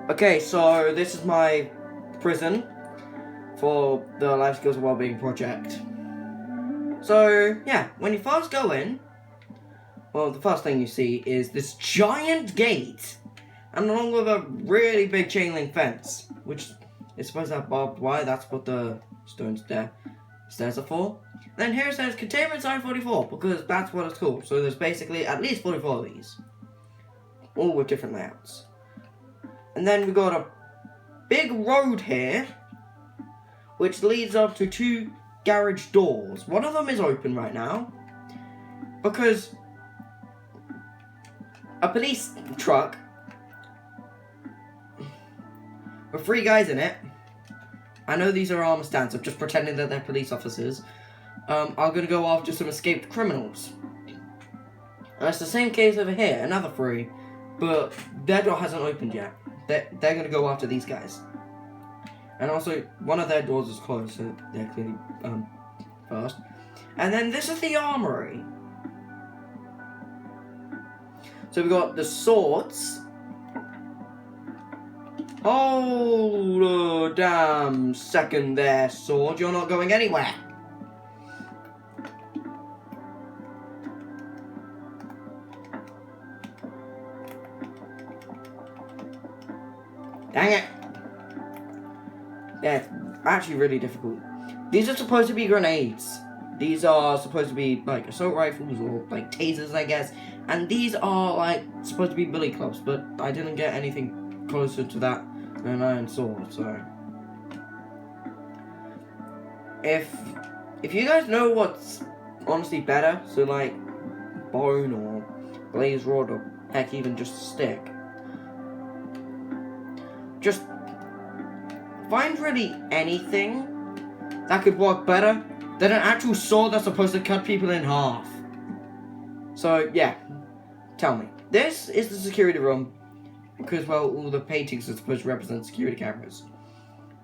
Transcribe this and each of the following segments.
Okay, so this is my prison for the Life Skills and Wellbeing project. So, yeah, when you first go in, well, the first thing you see is this giant gate, and along with a really big chain link fence, which is supposed to have barbed wire. That's what the stairs are for. Then here it says Containment Zone 44, because that's what it's called. So there's basically at least 44 of these, all with different layouts. And then we got a big road here, which leads up to two garage doors. One of them is open right now, because a police truck with 3 guys in it, I know these are armor stands, I'm just pretending that they're police officers, are going to go after some escaped criminals. And it's the same case over here, another 3, but their door hasn't opened yet. They're going to go after these guys. And also, one of their doors is closed, so they're clearly first. And then this is the armory. So we got the swords. Hold a damn second there, sword. You're not going anywhere. Dang it. They're actually really difficult. These are supposed to be grenades. These are supposed to be like assault rifles or like tasers, I guess. And these are like supposed to be billy clubs, but I didn't get anything closer to that than an iron sword, so. If you guys know what's honestly better, so like bone or blaze rod or heck even just a stick, just find really anything that could work better than an actual sword that's supposed to cut people in half. So yeah, tell me. This is the security room, because well, all the paintings are supposed to represent security cameras,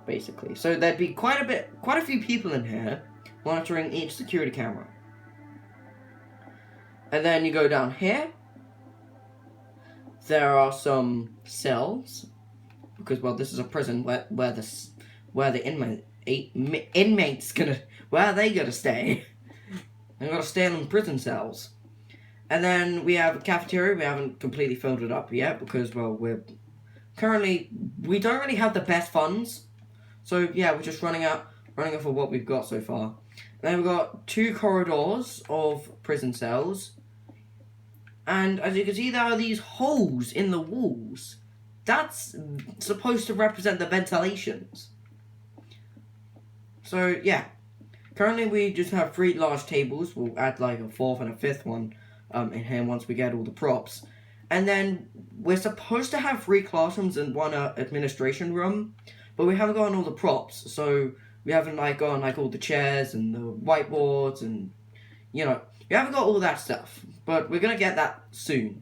basically. So there'd be quite a few people in here monitoring each security camera. And then you go down here. There are some cells, because well, this is a prison where the inmates gonna stay. They're gonna stay in prison cells. And then we have a cafeteria. We haven't completely filled it up yet because, well, we don't really have the best funds. So yeah, we're just running off of what we've got so far. And then we've got 2 corridors of prison cells. And as you can see, there are these holes in the walls. That's supposed to represent the ventilations. So yeah, currently we just have 3 large tables. We'll add like a 4th and a 5th one in here once we get all the props. And then we're supposed to have 3 classrooms and 1 administration room, but we haven't gotten all the props, so we haven't like gotten like all the chairs and the whiteboards and, you know, we haven't got all that stuff, but we're gonna get that soon,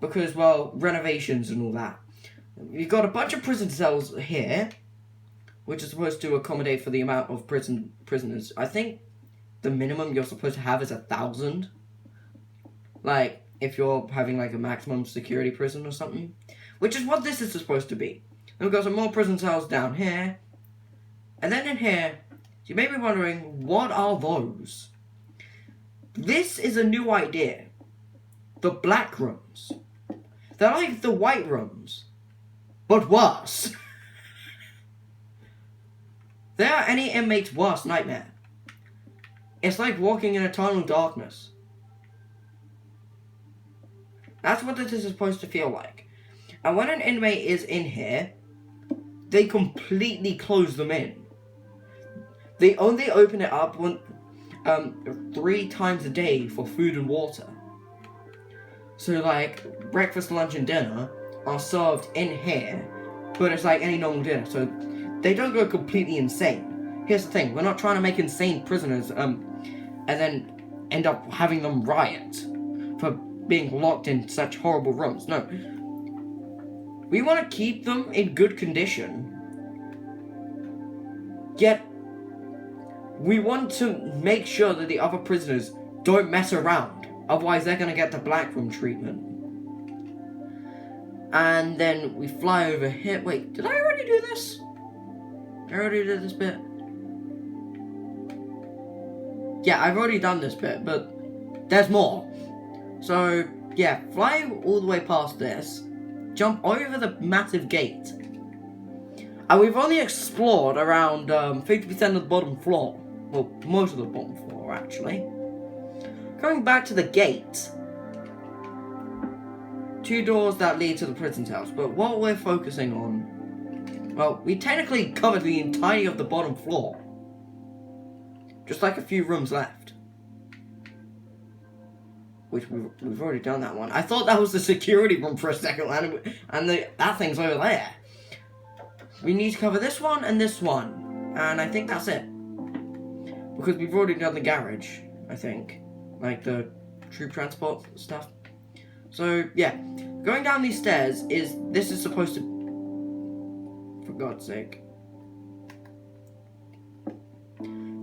because well, renovations and all that. We've got a bunch of prison cells here, which is supposed to accommodate for the amount of prisoners. I think the minimum you're supposed to have is 1,000. Like, if you're having like a maximum security prison or something. Which is what this is supposed to be. And we've got some more prison cells down here. And then in here, you may be wondering, what are those? This is a new idea. The black rooms. They're like the white rooms, but worse. They are any inmate's worst nightmare. It's like walking in eternal darkness. That's what this is supposed to feel like. And when an inmate is in here, they completely close them in. They only open it up 3 times a day for food and water. So like, breakfast, lunch, and dinner are served in here, but it's like any normal dinner, so they don't go completely insane. Here's the thing, we're not trying to make insane prisoners, and then end up having them riot for being locked in such horrible rooms. No. We want to keep them in good condition, yet we want to make sure that the other prisoners don't mess around. Otherwise, they're going to get the black room treatment. And then we fly over here. Wait, did I already do this? I already did this bit. Yeah, I've already done this bit, but there's more. So, yeah, fly all the way past this, jump over the massive gate, and we've only explored around 50% of the bottom floor. Well, most of the bottom floor, actually. Going back to the gate, 2 doors that lead to the prison cells, but what we're focusing on, well, we technically covered the entirety of the bottom floor. Just like a few rooms left. Which we've already done that one. I thought that was the security room for a second, and that thing's over there. We need to cover this one and this one. And I think that's it. Because we've already done the garage, I think. Like the troop transport stuff. So, yeah. Going down these stairs this is supposed to... For God's sake.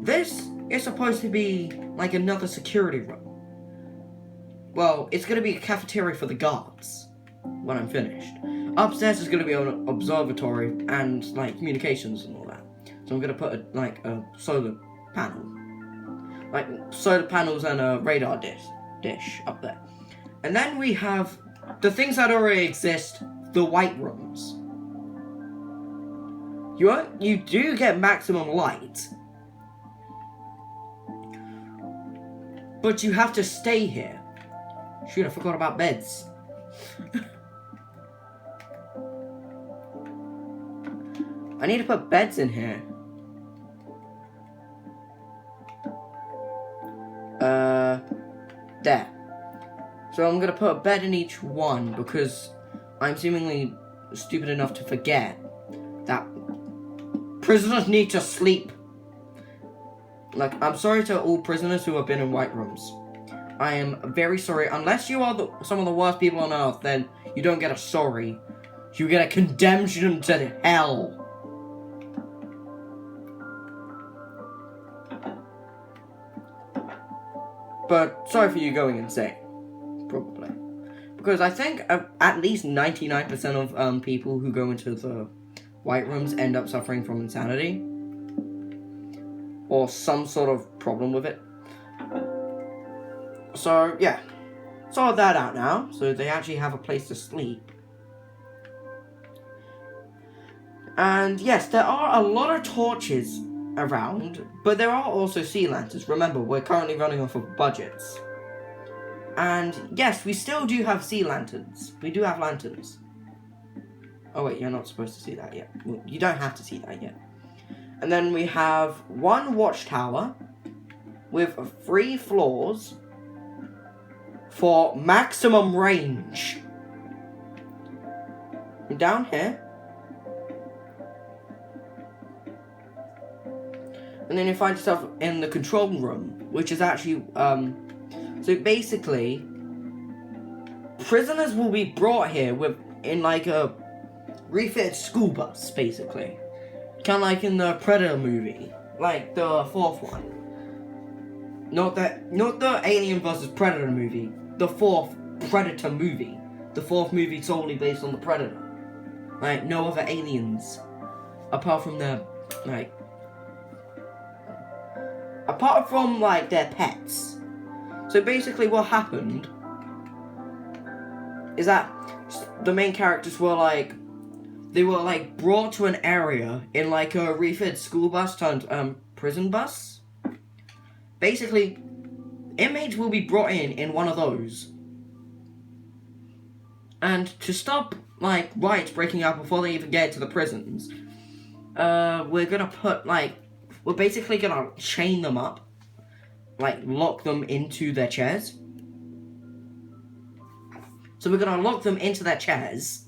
This is supposed to be like another security room. Well, it's going to be a cafeteria for the guards when I'm finished. Upstairs is going to be an observatory and like communications and all that. So I'm going to put a solar panel. Like solar panels and a radar dish up there. And then we have the things that already exist, the white rooms. You do get maximum light. But you have to stay here. Shoot, I forgot about beds. I need to put beds in here. There. So I'm gonna put a bed in each one because I'm seemingly stupid enough to forget that prisoners need to sleep. Like, I'm sorry to all prisoners who have been in white rooms. I am very sorry. Unless you are some of the worst people on earth, then you don't get a sorry. You get a condemnation to hell. But sorry for you going insane. Probably. Because I think at least 99% of people who go into the white rooms end up suffering from insanity. Or some sort of problem with it. So, yeah. Sort that out now. So they actually have a place to sleep. And yes, there are a lot of torches around. But there are also sea lanterns. Remember, we're currently running off of budgets. And yes, we still do have sea lanterns. We do have lanterns. Oh wait, you're not supposed to see that yet. Well, you don't have to see that yet. And then we have 1 watchtower with 3 floors for maximum range. And down here. And then you find yourself in the control room, which is actually, so basically, prisoners will be brought here in like a refitted school bus, basically. Kind of like in the Predator movie, like the 4th one. Not the Alien vs. Predator movie, the 4th Predator movie. The 4th movie solely based on the Predator. Like, no other aliens. Apart from their pets. So basically what happened is that the main characters were they were brought to an area in like a refitted school bus turned prison bus. Basically, inmates will be brought in one of those. And to stop riots breaking out before they even get to the prisons, we're basically gonna chain them up. Lock them into their chairs. So we're gonna lock them into their chairs,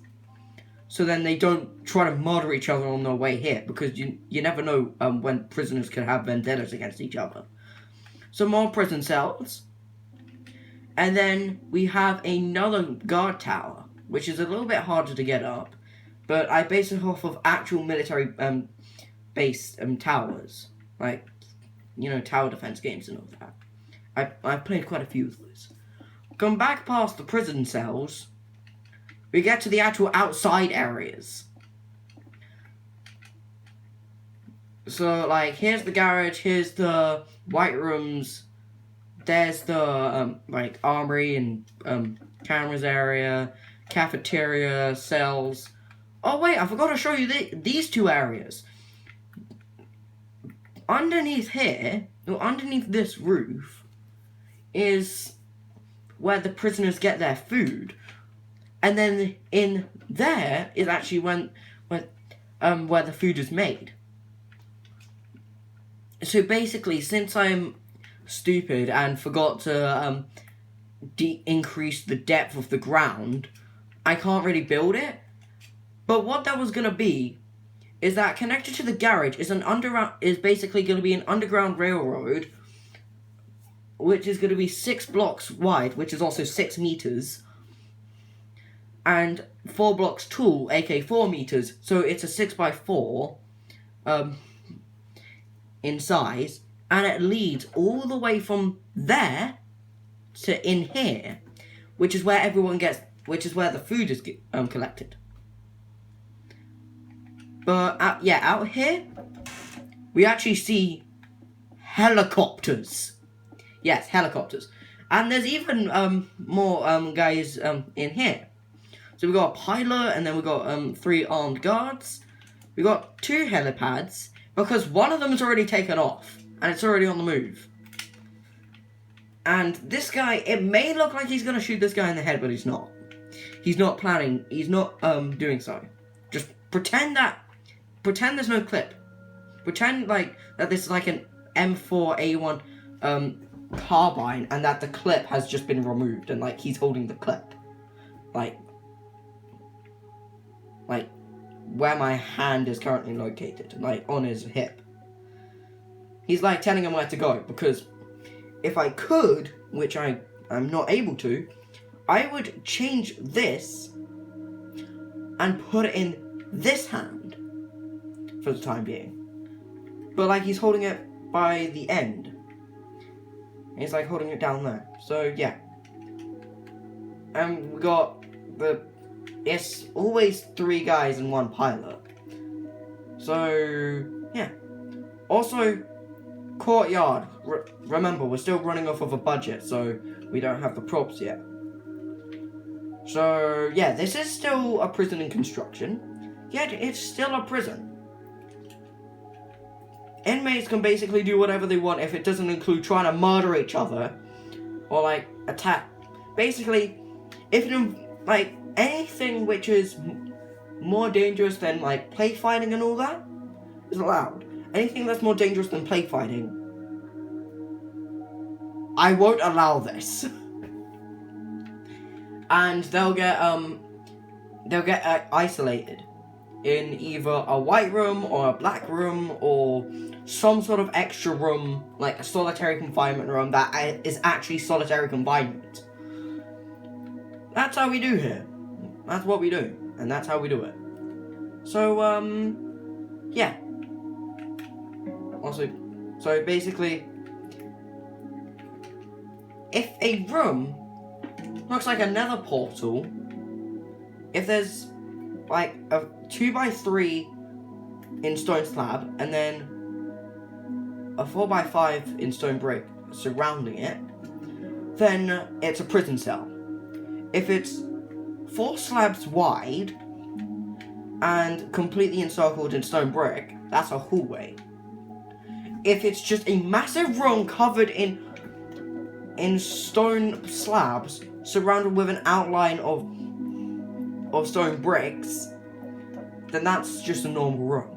so then they don't try to murder each other on their way here, because you never know when prisoners can have vendettas against each other. So more prison cells. And then we have another guard tower, which is a little bit harder to get up, but I base it off of actual military based towers. Tower defense games and all that. I've played quite a few of those. Come back past the prison cells, we get to the actual outside areas. So, like, here's the garage, here's the white rooms, there's the, like, armory and, cameras area, cafeteria, cells. Oh, wait, I forgot to show you these two areas. Underneath here, or underneath this roof, is where the prisoners get their food. And then in there is actually where the food is made. So basically, since I'm stupid and forgot to increase the depth of the ground, I can't really build it. But what that was gonna be is that connected to the garage is basically gonna be an underground railroad, which is gonna be 6 blocks wide, which is also 6 meters, and 4 blocks tall, aka 4 meters. So it's a 6x4. In size, and it leads all the way from there to in here, which is where the food is collected. But out here, we actually see helicopters. Yes, helicopters, and there's even more guys in here. So we got a pilot, and then we got 3 armed guards. We got 2 helipads. Because one of them is already taken off, and it's already on the move. And this guy, it may look like he's gonna shoot this guy in the head, but he's not. He's not planning, he's not doing so. Just pretend there's no clip. Pretend like that this is like an M4A1 carbine, and that the clip has just been removed, and like he's holding the clip. Like where my hand is currently located, like on his hip. He's like telling him where to go, because if I could, which I'm not able to, I would change this and put it in this hand for the time being. But like he's holding it by the end. He's like holding it down there. So yeah. And we got it's always 3 guys and 1 pilot. So, yeah. Also, courtyard. Remember, we're still running off of a budget, so we don't have the props yet. So, yeah, this is still a prison in construction. Yet, it's still a prison. Inmates can basically do whatever they want if it doesn't include trying to murder each other. Or, like, attack. Basically, if it, like, anything which is more dangerous than like plague fighting and all that is allowed. Anything that's more dangerous than plague fighting, I won't allow this. And they'll get isolated in either a white room or a black room or some sort of extra room, like a solitary confinement room that is actually solitary confinement. That's how we do here. That's what we do, and that's how we do it. So, yeah. Also, so basically, if a room looks like another portal, if there's like a 2x3 in stone slab, and then a 4x5 in stone brick surrounding it, then it's a prison cell. If it's 4 slabs wide and completely encircled in stone brick, that's a hallway. If it's just a massive room covered in stone slabs surrounded with an outline of stone bricks, then that's just a normal room.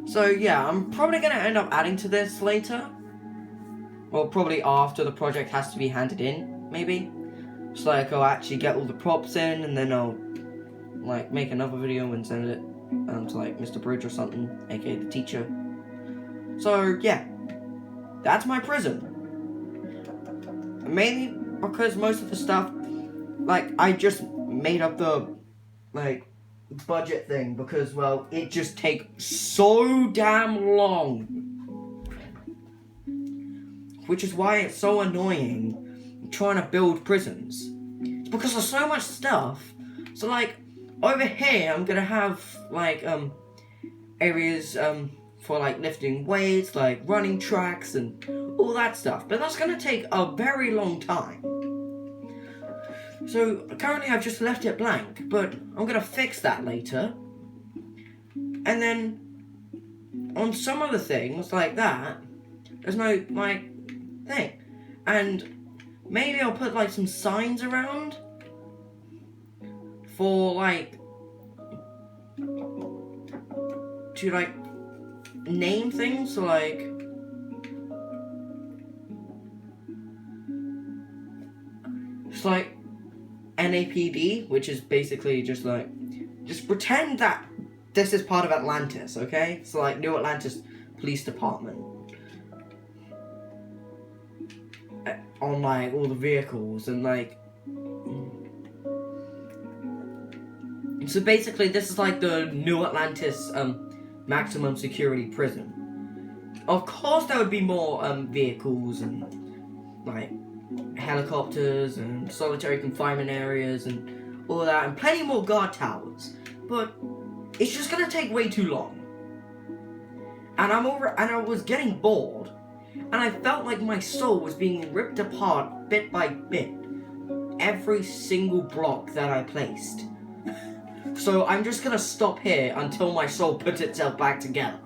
So yeah, I'm probably going to end up adding to this later. Well, probably after the project has to be handed in, maybe. So like I'll actually get all the props in, and then I'll like make another video and send it to like Mr. Bridge or something, aka the teacher. So yeah, that's my prison. Mainly because most of the stuff, like I just made up the like budget thing because, well, it just takes so damn long. which is why it's so annoying trying to build prisons. It's because there's so much stuff. So like over here I'm gonna have like areas for like lifting weights, like running tracks and all that stuff. But that's gonna take a very long time. So currently I've just left it blank, but I'm gonna fix that later. And then on some other things like that, there's no like thing. And maybe I'll put like some signs around for like to like name things, so like it's like NAPD, which is basically just like just pretend that this is part of Atlantis, okay? So like New Atlantis Police Department on like all the vehicles and like so basically this is like the New Atlantis maximum security prison. Of course there would be more vehicles and like helicopters and solitary confinement areas and all that and plenty more guard towers, but it's just gonna take way too long. And I was getting bored, and I felt like my soul was being ripped apart bit by bit, every single block that I placed. So I'm just gonna stop here until my soul puts itself back together.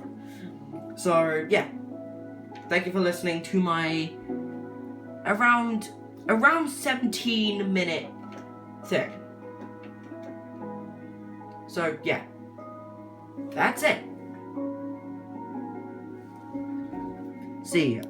So yeah, thank you for listening to my around 17-minute thing. So yeah, that's it. See ya.